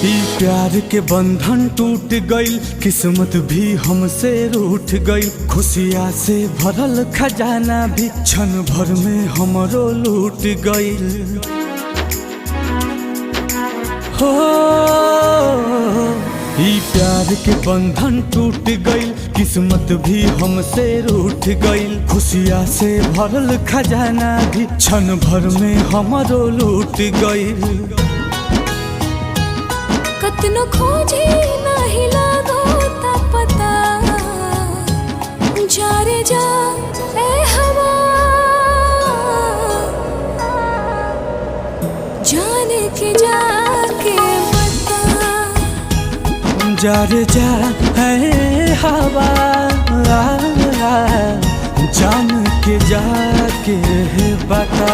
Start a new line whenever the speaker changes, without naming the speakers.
ई प्यार के बंधन टूट गइल, किस्मत भी हमसे रूठ गइल। खुशियाँ से भरल खजाना भी क्षण भर में हमरो लूट गइल। हो ई प्यार के बंधन टूट गइल, किस्मत भी हमसे रूठ गइल। खुशियाँ से भरल खजाना भी क्षण भर में हमरो लूट गइल।
कतनो खोजे नाही लागो ता पता, जा रे जा ए हवा, जाने के जाके बता।
जा रे जा है हवा, जान के जाके बता।